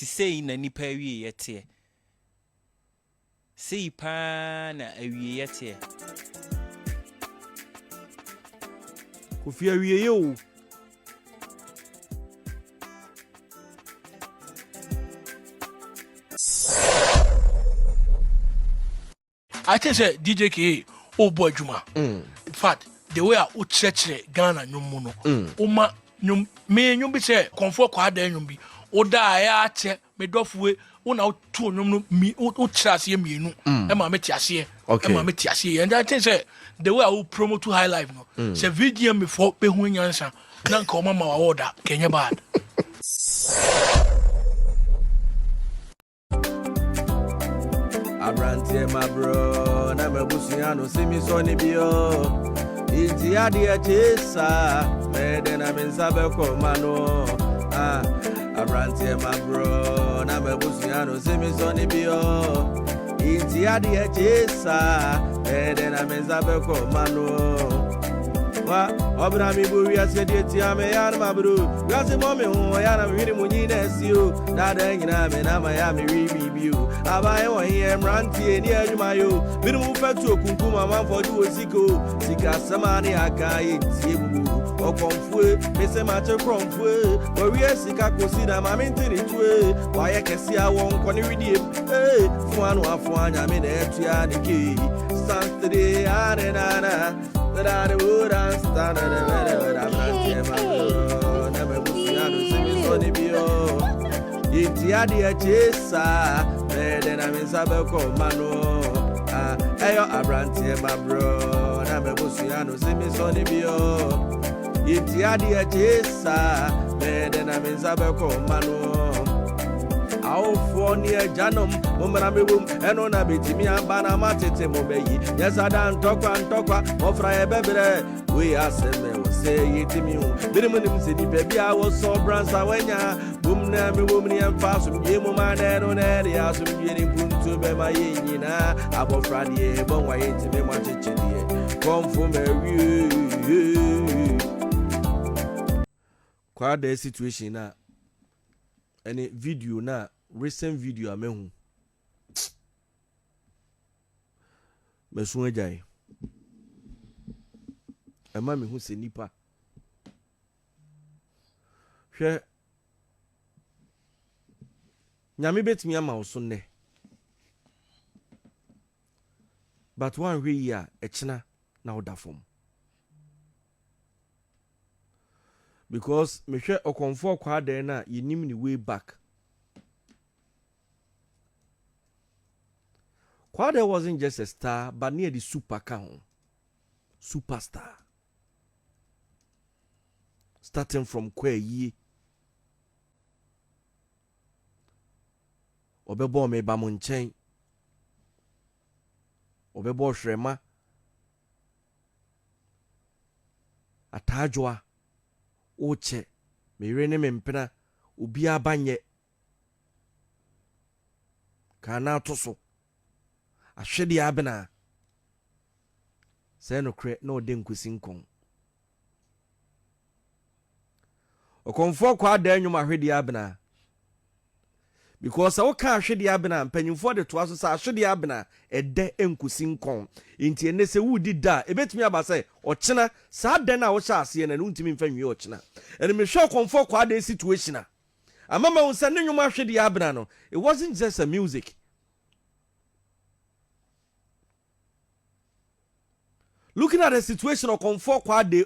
to say na nipa awie yete sei pa na awie yete Kofi awie yo I think say DJ K oh boy Juma. In fact, the way I would church Ghana nyumuno. Oma nyum me nyum bi say Okomfo Kwaadee nyum bi. Oda ya che me dofwe una tu nyum mi o trase mienu. E ma me tiase. E ma me tiase. And I think say the way I would promote to high life no. Say video me for be hu nyansa. Na nka o mama wa order Kenya bad. Abrantie my bro, na mebusiano see me sonny bio. Inti adia chesa, me de na mensabe ko mano. Abrantie my bro, na mebusiano see me sonny bio. Inti adia chesa, me de na mensabe ko mano. Obra mi buri asedi ti ame yana mabru gase momi ho yana wiri munyi nesio dada nyina me na ma ya me wi bibiu abaye won ye mranti eni adwuma yo biri mu fatu okunkum amanfo du osiko sika samani aka ye tie bubu Okomfo me se ma che kromfo wo wi sika kosi na ma mentiri tue wa ye kese a won koni widie fu anu afu anya me na etua ni ke santere anana that I would stand and I'm not my bro. Never Busiano, Simi Sonny Bio. Intiadia Chesa, then I'm in Sabeco Mano. Ayo Abrantie, my bro. Never Busiano, Simi Sonny Bio. Intiadia Chesa, then I'm in Sabeco Mano. How for near Janum, Mumramibum, and on a bit me and Banamate Mobeyi. Yes, I don't talk and talk, Mofra Bebre. We are semi, say it to me. Bidiminim City, baby, I was so bransa when ya boom name woman and fast from Yemuman and on area, some getting to be my yina. About Friday, but why ain't me much come from a Kwaadee situation now. Any video na recent video amehu mesu ejai ema me hu se nipa hwe nyame betimi ama wo so ne but one hwe ya echina na oda fom because me hwe Okomfo Kwaadee na yenim ni way back. Kwaadee wasn't just a star, but near the super count. Superstar. Starting from Kwaadee. Obebo me ba monchen. Obebo shrema. Atajwa. Oche merene mempena obi abanye kana toso ahwede abena se no kre na ode nkusinkon Okomfo Kwaadee nyuma ahwede abena because I ka ahwede abena mpanyimfo de to aso sa ahwede abena ede enkusinkon inti ene se wudi da ebetumi aba se ochina sa den na wo sha ase na ntimi mfanwie ochina ene me hwe Okomfo Kwaadee situation a amama won se ne nyuma ahwede abena no it wasn't just a music. Looking at the situation of Okomfo Kwaadee,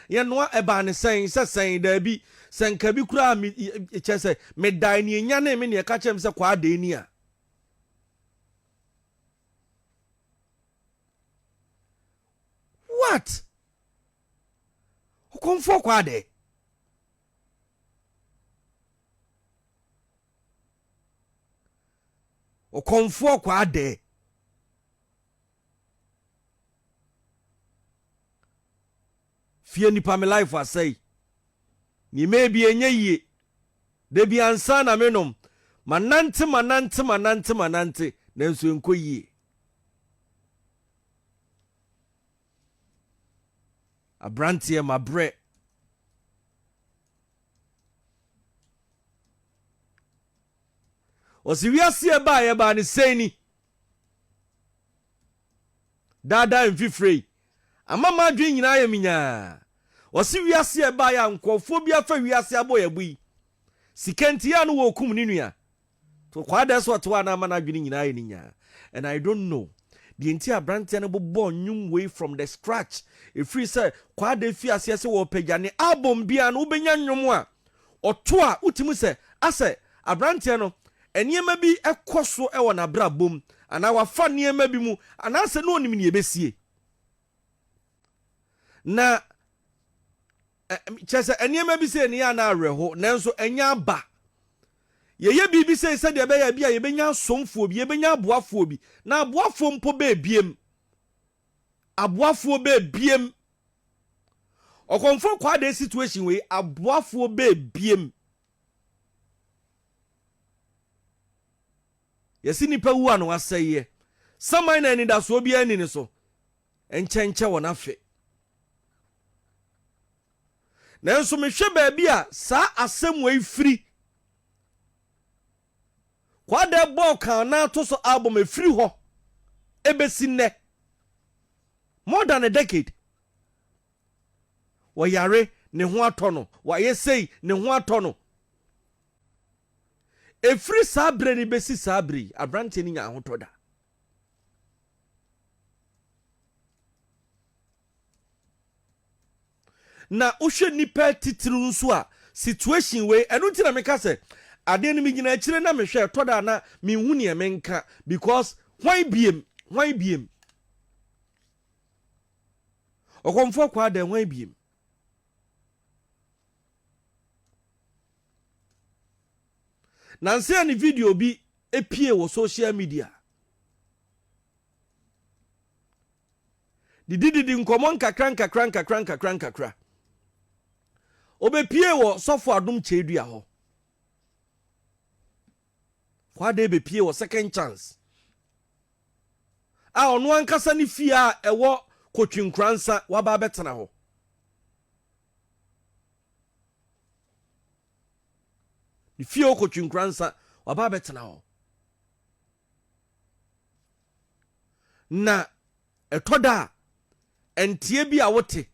ye no eba ne sen da bi sen ka bi kura mi chese me dai ni nya na me ne ka chem se Kwaadee ni a. What? Okomfo Kwaadee. Okomfo Kwaadee. Fie nipa me life asai ni maybe enye yie de bi ansa na menom manante na nso enko yie abrantie mabre Osi wiase e ba ne seni. Dada mfifrei. Amama adwen nyina ya minya. Osi wiase e ba ya nkofo bi afa wiase aboye bui. Sikenti ya no wo kum ni nua. To Kwaadee so to ana mana adwen nyina ya ninya. And I don't know. The entire brand no bo nyum way from the scratch. If we say Kwaadee fi asese wo pagane album bia no ubenya nwom a oto a utimu se ase abrante no eniema bi ekoso e wona bra bom ana wafa niema bi mu ana ase no onim ne ebesie na chese eniema bi se ne ya na areho nanso enya ba ye bibi se de be ya bia ye benya asomfo bi ye benya aboafo bi na aboafo mpo be biem aboafo be biem Okomfo Kwaadee situation we aboafo be biem yesi nipa wu anu aseye saman na ni da so bi ani ni so enchenche wona fe nanso mehwe ba bia sa asem we free Kwaadee bo kan na to so album e free ho ebesi ne more than a decade Wayare ne ho atono wayesei ne ho atono efri sabre ni besi sabre abrante ni nya ahotoda na ohwe nipa titiri nso a situation we enu nti na meka se ade ni migina akire na mehwe toda na menhu ne menka because why biem Okomfo Kwaadee why biem Nansi ani video bi epie wo social media. Dididi nkomon kakran. Obepie wo sofo adum chedua ho. Kwaadee be pie wo second chance. A onu ankasa ni fie a ewo kotwinkransa waba betena ho. Ifie okotwinkransa waba betena ho. Na etoda entie bi a wote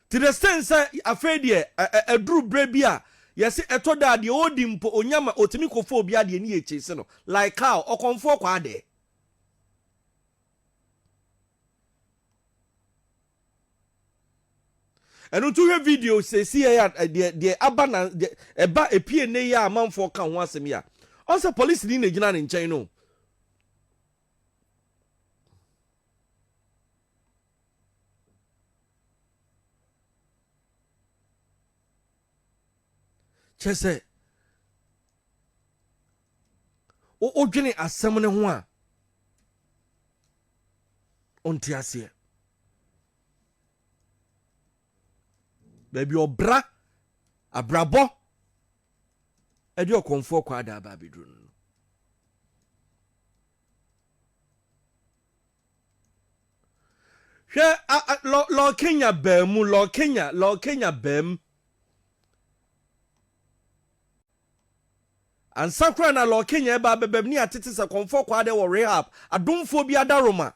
to the sense afedie eduru bre bi a yesi etoda de odi mpo onyama otimi kofo obi ade ni echese no like how Okomfo Kwaadee enu to hear video say see ya de abana de eba epie ne ya amanfo ka ho asem ya also police ni na gina ne nchen no chese o dwene asem ne ho a onti ase baby obra abrabo edi Okomfo Kwaadee ababidru no hwe lo Kenya bam lo Kenya bam ansakra na lo Kenya ba bebem ni atete se Okomfo Kwaadee wo rehab adomfo bi adaroma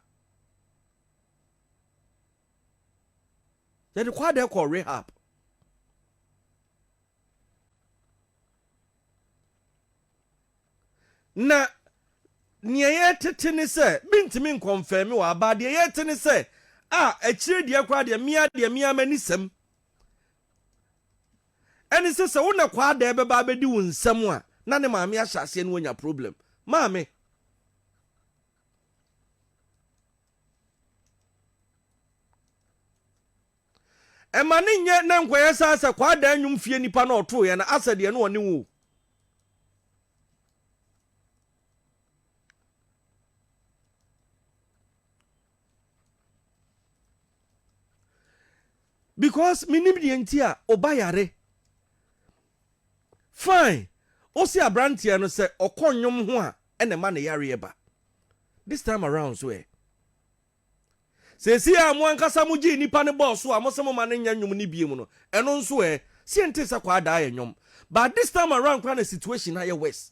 yedi Kwaadee ko rehab na niye tete ni se bintimi confirm wa aba de ye tete ni se akire de Kwaadee mia manisem eni se wona Kwaadee beba abedi wo nsem a na ne maame ahyase no wonya problem maame emane nye na nkoye sa Kwaadee nwum fie nipa na oto ye na asede no one wo because minim de ntia obayare fine osi abrantie no se okonnwom ho a ene ma ne yare eba this time around so se si a mo ankasa mo gi nipa ne boss so a mo se mo ma ne nya nwum ni biem no eno nso Sientesa Kwaadee nyom. But this time around, kind of situation higher west.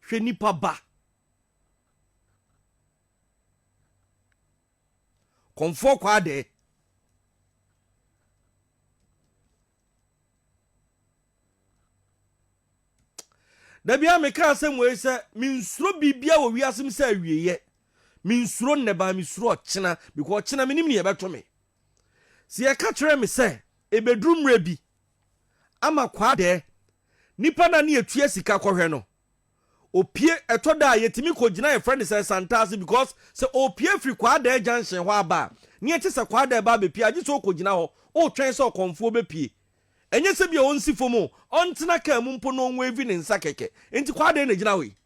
She Nipa ba. Okomfo Kwaadee. Dabia me ka asem we say minsuro bibia wo wiasem say awieye. Minsuro neba minsuro ochena because ochena menim ne yebeto me. Si e ka kire me say ebedrum rebi. Ama Kwaadee nipa na ne etua sika kohwe no. Opie etoda yetimi kogina ye friend say Santasi because say opie free Kwaadee junction ho aba. Ne eti say Kwaadee ba be pie agi so kogina ho. O twen say Okomfo be pie. Enye se bia onsi fomo ontena ka mu mpo no nwa evi ne nsa keke enti Kwaadee na gina we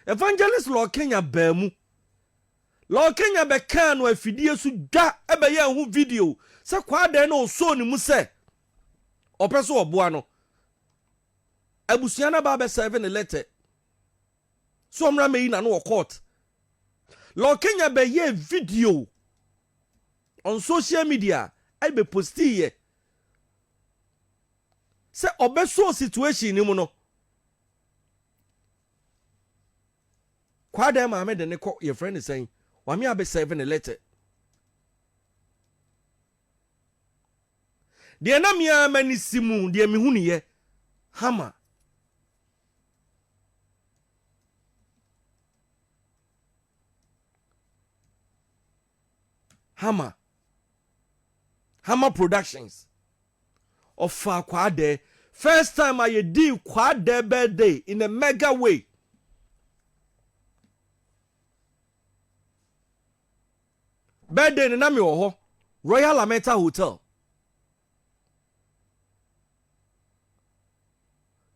Evangelist Law Kenya bamu Law Kenya be kan no afidie su dwa ebe ye hu video se Kwaadee na oso ni mu se opeso oboa no abusuana ba be serve ne letter. So I'm not in no court. Law Kenya be ye video on social media. I be posti ye. Say obeso situation ni mo no. Kwaadee ma me de ne ko your friend is saying, "Wa me abe serving a letter." De na me amani simu de me hu ni ye. Hammer. Hammer Productions of Kwaadee. First time I did Kwaadee birthday in a mega way. Birthday in Nami Oho, Royal Ameta Hotel.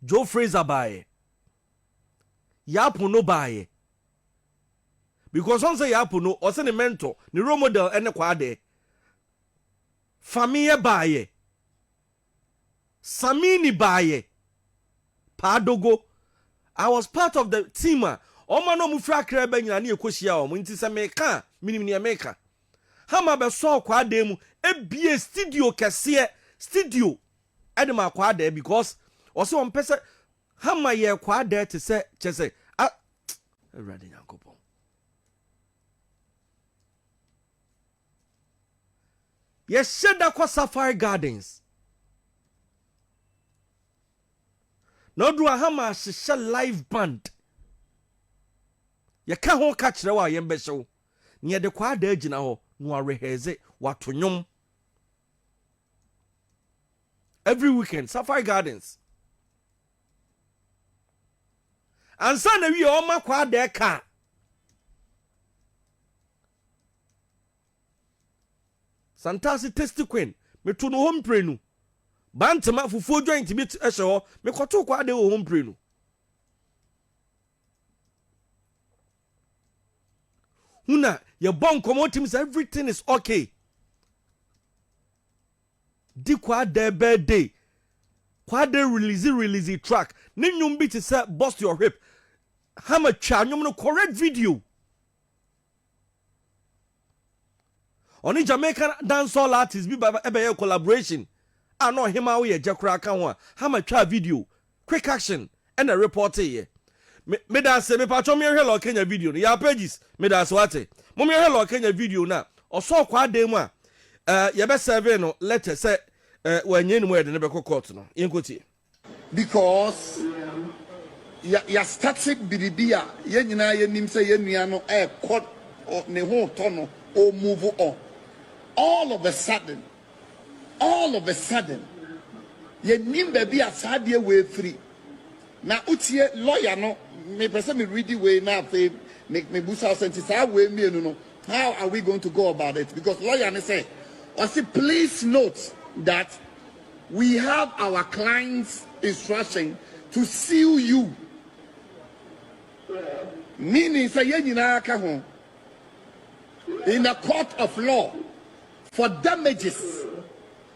Joe Fraser baye. Yapu no baye. Because once say Yapu no, or send a mentor, the role model and the Kwaadee. Famille baye. Samini baye. Padogo. I was part of the team. Oma no mufra krebe nyina ne ekohia o. Nti se meka, minim ne meka. Hama be so Kwaadee mu ebie studio kese, studio edema Kwaadee because also on pese hama ye Kwaadee te se chese. Ready yankopon. Yes, said that was Sapphire Gardens. No do a hammer shall live band. You can't catch the way yembe show. Near the Kwaadee jina ho no reheze watu nyom. Every weekend, Sapphire Gardens. And Sunday we all my Kwaadee car. Santasi Testy Queen, me to no home prenu. Bantama fufu joint bit esho, me koto Kwaadee home prenu. Huna, your bon commotims, everything is okay. Di Kwaadee birthday. Kwaadee release track. Ninyum bit is bust your hip. Hammer chan, you no correct video. Only Jamaican dancehall artists be by ebe collaboration. I know him out here Jakura Kanwa. How much video, quick action, and a report here. Me da se me patcho me Law Kenya video. Ya pages. Me da swate. Mo me Law Kenya video na. Oso Kwaadee mu a ye be serve no letter say when yen mu de ne be court no. Yenkoti. Because ya static bidibia ye nyina ye nim say ye nua no court ne ho to no o move on. All of a sudden, ye nim baby asade we free. Na utie lawyer no me person me read the way now say me busa sentence way me no. How are we going to go about it? Because lawyer ne say, please note that we have our client's instruction to sue you. Meaning say ye nyina ka ho in a court of law for damages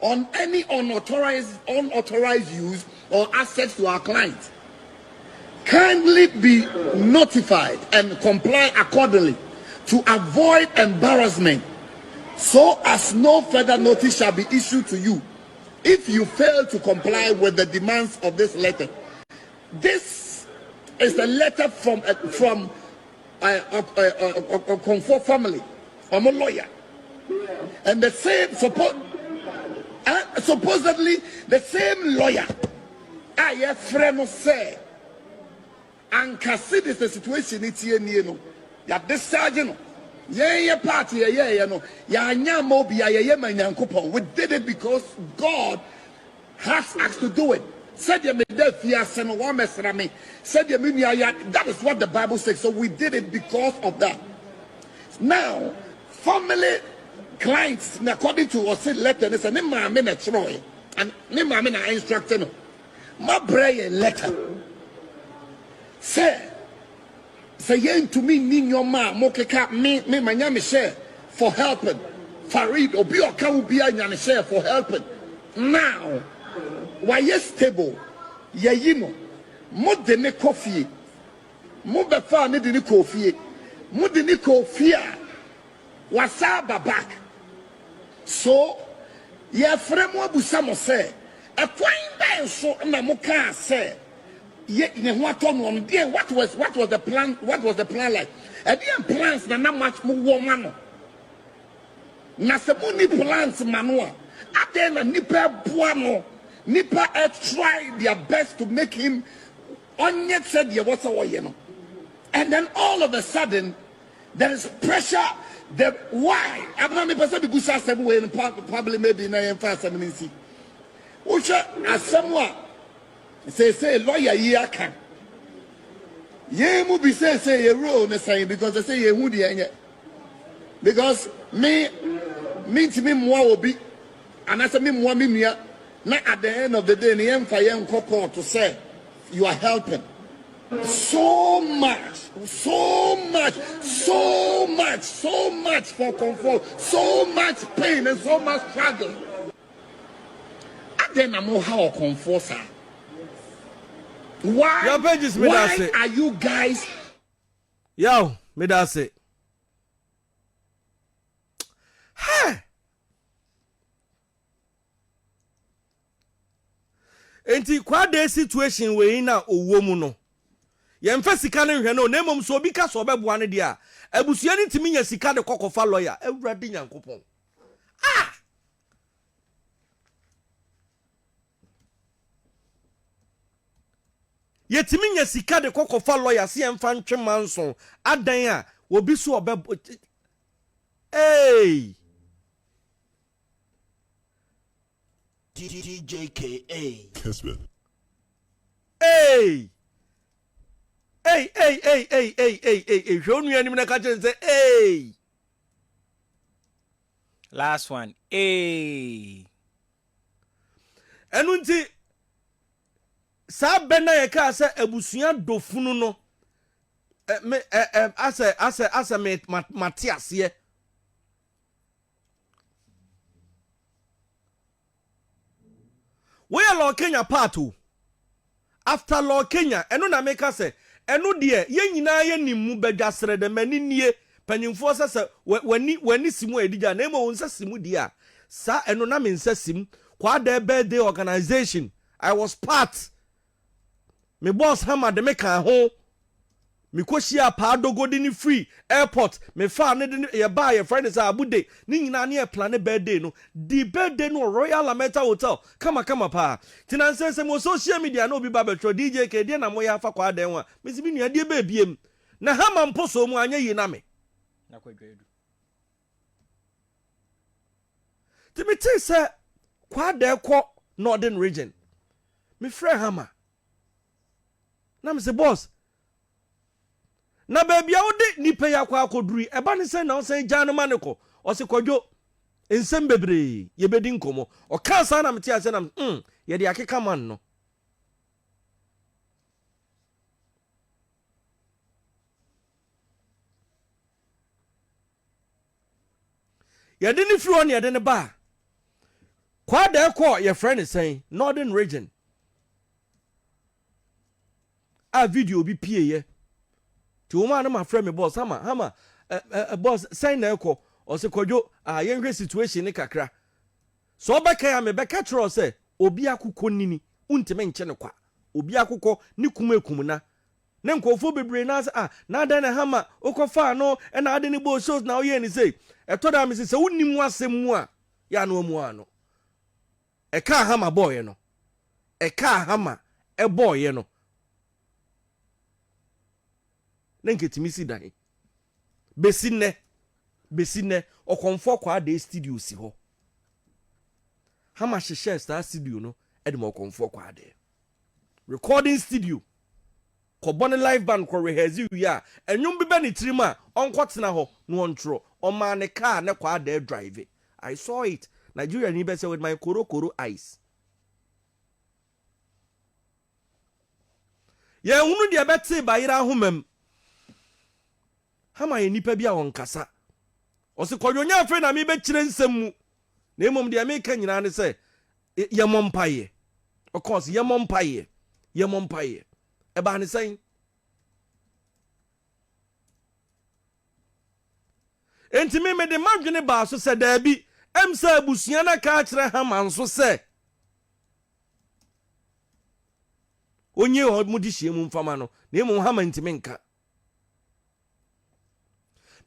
on any unauthorized use or assets to our client. kindly be notified and comply accordingly to avoid embarrassment, so as no further notice shall be issued to you if you fail to comply with the demands of this letter. This is a letter from Okomfo family. I'm a lawyer, and the same supposedly the same lawyer. I friend say, and consider the situation it's here near no. Ya this sergeant, yeah party, yeah no, ya nyamobi ya manyankopon. We did it because God has asked to do it. Said ya me defia seno wa mesra me. Said ya me that is what the Bible says. So we did it because of that. Now, family clients, according to us letter, they say ne ma me na chroy and ne ma me na instructor no. My prayer letter say yen to me nin your ma mokeka me manya me share for helping Farid obi oka wo bia nya share for helping. Now why stable ye yino mo de ne coffee mo be fa ne de ne coffee mo de ne coffee wasaba back. So ye frem wo busa mo say a twine by so na mo can say ye what was the plan? What was the plan like? And the plans na much more woman. Na se mo ni plans manua. Ade na Nipa buano. Nipa tried their best to make him onye said ye what's our you know. And then all of a sudden there is pressure. The why? Abraham person be busa seven way probably maybe na fast see. Ucha as someone say lawyer here can. Ye mu be say ye role na say because they say ye hu de enye. Because me to me mo obi and I say me mo me nua na at the end of the day ne emfa ye nkopɔ to say you are helping so much for comfort, so much pain and so much struggle. Then I'm how comfort sir. Why are you guys? Yo, me that's it. Hey. Enti Kwaadee situation we na owo mu no. Ye mfa sika ne hwe no na emom so obi ka so obeboa ne dia. Abusua ni ntimi nya sika de kokofa lawyer. Awurade Nyankopon. Ah! Yetimi nya sika de kokofa lawyer se emfa ntwe manso adan a obi so obebo. Hey! DJKA Kismet. Hey! Hey, show me any catch and say, hey. Last one. Hey. Enunti sa bena ye ka say ebusua dofunu no asa me Matias ye. We are Law Kenya part 2. After Law Kenya, enu na make say enu de ye nyina ye nimu bedwasere de mani nie panyimfo se wani simu edija na emo wonsa simu dia sa enu na me nsa sim Kwaadee birthday organization. I was part. Me boss hammer de me kan ho me koshia pa dogodi ni free airport me fa ne de ye ba ye friend say abude ni nyina na ye plan birthday no the birthday no Royal Lameta Hotel kama pa tinanse mo social media no bi ba betro DJ K na mo ya fa Kwaadee nwa me si bi nua de ba biem na hama mposo mu anya yi na me na kwadwedu timiti say Kwaadee ko Northern region me friend hama na me say boss na baby awode nipa ya kwa akoduri eba ne se na o se janu maneko o se kwadwo ensem bebre ye bedi nkomo o ka sa na meti ase na ye de akeka man no ye de ni firi on ye de ne ba Kwaadee ko ye friend say Northern region a video bi pie ye ti woman na ma frame me boss hama boss sign na ekọ o se kwadwo yenhwe situation ni kakra so obeka ya me beka tro se obi akukọ nini untime nche ne kwa obi akukọ ni kumekum na ne nkofo bebre na na da na hama okofa no e na ade ni bo shows na oye ni say eto da me se wonnim asem mu a ya no mu ano e ka hama boy no e ka hama e boy no ne nketimi si dan besine Okomfo Kwaadee studio si ho hama hyehyɛ star studio no e de Okomfo Kwaadee recording studio kobone live band ko rehearse ya enwum bi be ne tirima onkotena ho no ontro o ma ne car ne Kwaadee drive. I saw it. Nigeria ni be say with my koro eyes. Ye hunu de bete bayira homam. Hama ye nipa bia wonkasa. O se kodwonya afi na me be kire nsem mu. Na emom de me ka nyina ne say ye mompaye. Of course ye mompaye. E ba ne say enti me de madwene ba so se da bi emsa abusuan na ka kire hama nso se onye ho mudi hie mu mfama no na emom hama ntime nka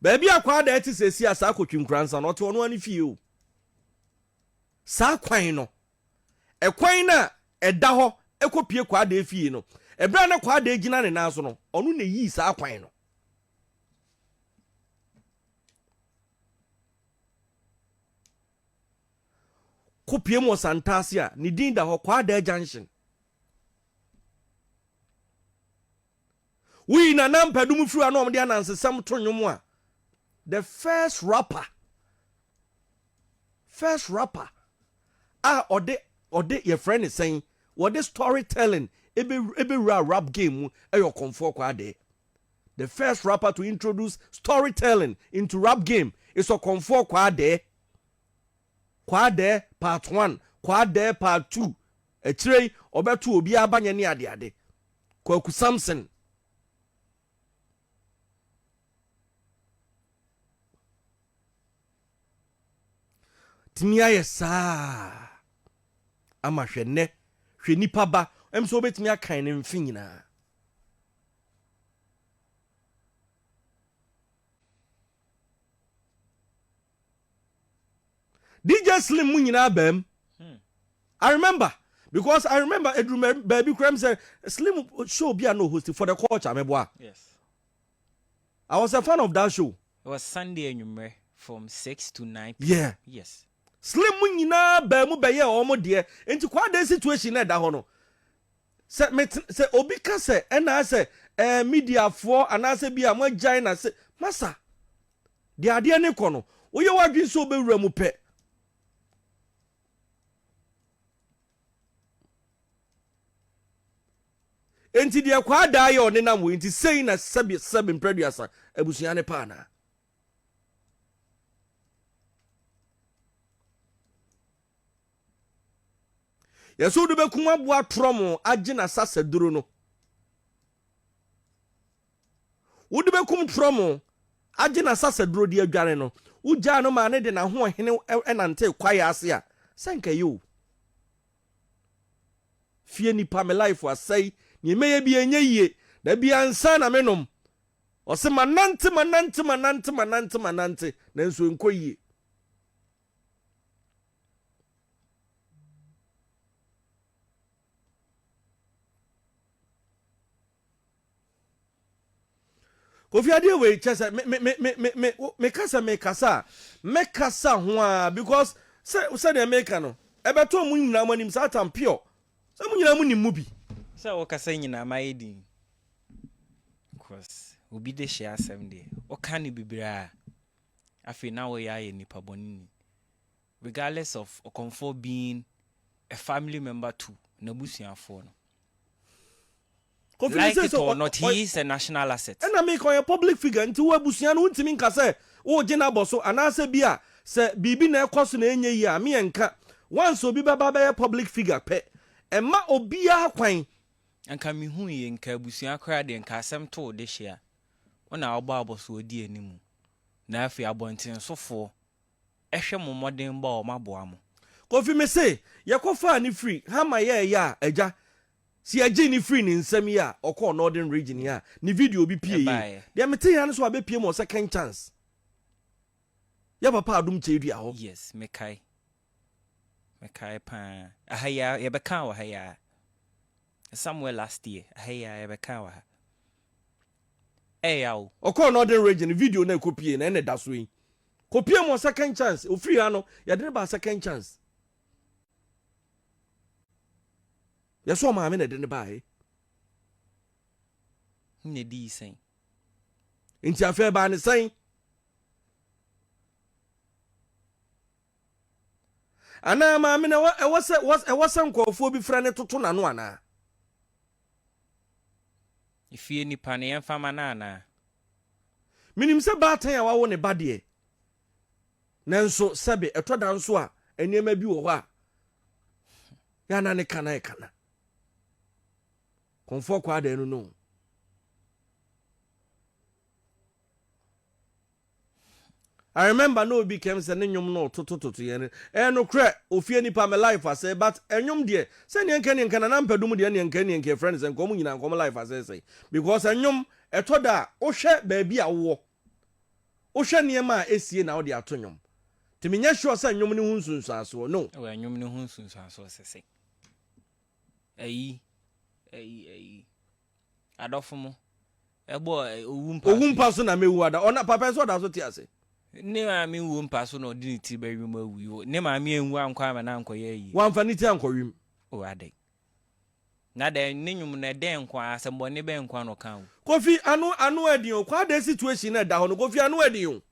ba bi Kwaadee ti sesi asa akotwinkransa no to ono ani fie o sa kwan no e kwan na eda ho ekopie Kwaadee fie no ebra na Kwaadee gina ne naso no ono na yi sa kwan no kopie mo santase a ni din da ho Kwaadee junction we na nampadum furu anom de anansesam to nwom a the first rapper ode your friend is saying what the storytelling ebe rap game Okomfo Kwaadee. The first rapper to introduce storytelling into rap game is Okomfo Kwaadee. Kwaadee part 1, Kwaadee part 2. Etrey obetu obi abanye ni ade. Kwaku Samson. Timia yesa ama hwene nipa ba emso obetimi akan ne mfi nyina DJ Slim mu nyina bam. I remember because Edrum baby Cram said Slim show be no host for the culture meboa. Yes. I was a fan of that show. It was Sunday anyway from 6 to 9 p.m. Yeah. Yes. Slim mu nyina ba mu beye omo de enti Kwaadee situation na da ho no se obi ka se na se media for anase bia mo agyan na se masa de ade ne ko no wo ye wadwin so bewura mu pe enti de Kwaadee yo ne nam wo enti sei na sabi producer abusuan ne pa na yeso do bekum aboa tromo agina sasaduro no wo do bekum tromo agina sasaduro di adware no ugya no ma ne de na ho hene enante kwaye ase a senka yo fie nipa me life asai ni meye bi enye yie da bi ansa na menom o se manante na nso enko yie Kofi Adewe chese me kasa ho a because say the make no ebeto mu nyina manim sa tampio say mu nyina mu nim mu bi say wo kasa nyina maidi because obi de share 7 day o kan bibira afi na wo ya ye nipa bonini regardless of Okomfo being a family member too na busuafo no. Like it or not, he is a national asset. And I make a public figure into a busian untimin kase, oh, Jenna Bosso, and I say, Bia, say, Bibi na cost in any year, me and cat. Once so be a public figure pet, and ma obia quine. anka me hu ye nka abusua kra de nka asem to de hye a wona oba aboso odi animu na afi abonten sofo ehwe momoden ba o maboa mo Kofi me say yakofa ni free hama ye ya eja si eji ni free ni nsem ya okọ northern region ya ni video bi pie ye de me te ya no so abepie mo second chance ya papa adum chedua ho yes mekai pa ahaya ye beka wa haya somewhere last year ahaya ye beka wa yawo okọ northern region video na kopie na ene da so yi kopie mo second chance o free ano ya de ba second chance ya so ma me na de ne ba he ne di sen nti afa ba ne sen ana ma me na e wasa nkofo bi fra ne toto na no ana ifie nipa ne yemfa manana minim se baatan ya wawo ne bade nanso sebe etoda nso a eniema bi wo ho a ya na ne kana e kana Okomfo Kwaadee no I remember no be came say nyom no toto ye no kra ofie nipa me life ase but enyom de say ne nka na nampadum de ne nka friends en kom nyina kom life ase say because enyom etoda wo hwe ba bi a wo hwe niema esie na wo de ato nyom timi nya sure say nyom ne hu nsunsu aso no we nyom ne hu nsunsu aso sese ayi adofo ebo owumpa so na mewu ada ona papa so da so ti ase ne ma mi wu mpa so no di ti ba wi ma wi ne ma mi enwu ankwa ma na ankoye yi wan fa ni ti ankowim o ade na de nyum na de nkwa asembo ne be nkwa no kan Kofi anu edin Kwaadee situation na da ho no Kofi anu edin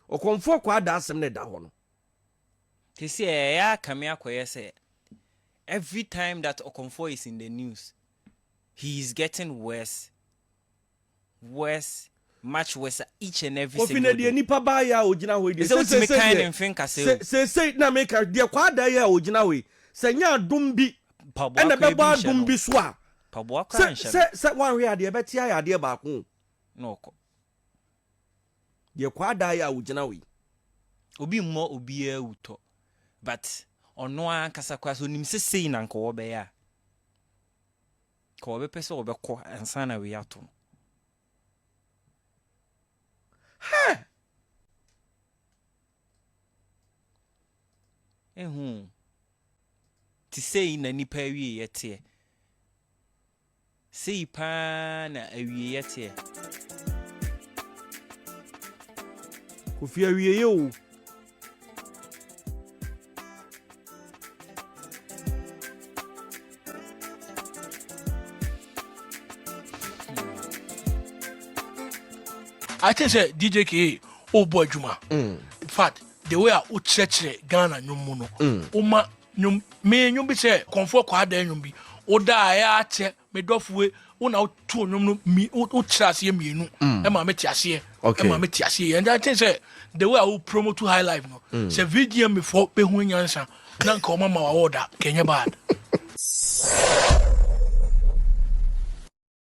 Okomfo Kwaadee asem na da ho no tisi ya kame akoye say every time that Okomfo is in the news he is getting worse, much worse each and every single day. Kofi na de nipa ba ya ogina ho de say na make de Kwaadee ya ogina ho se nya dum bi ena bebo adum bi so a pabo akran se wan hwe ade betia ya ade ba ko no ko de Kwaadee ya ogina ho obi mmo obi a uto but ono ankasa kwa so nim sesei na nko wo be ya ko wo be pese wo be ko ansa na we ato ha ti sei na nipa awie yete sei pa na awie yete Kofi awie ye o I think say DJ K oh boy Juma. In fact, the way I would church Ghana nyumuno. Oma nyum me nyum bi say Okomfo Kwaadee nyum bi. Oda ya che me dofwe una to nyum no mi o trase mienu. E ma me tiase. E ma me tiase. And I think say the way I would promote to high life no. Say video me for be hu nyansa. Na nka o mama wa order Kenya bad.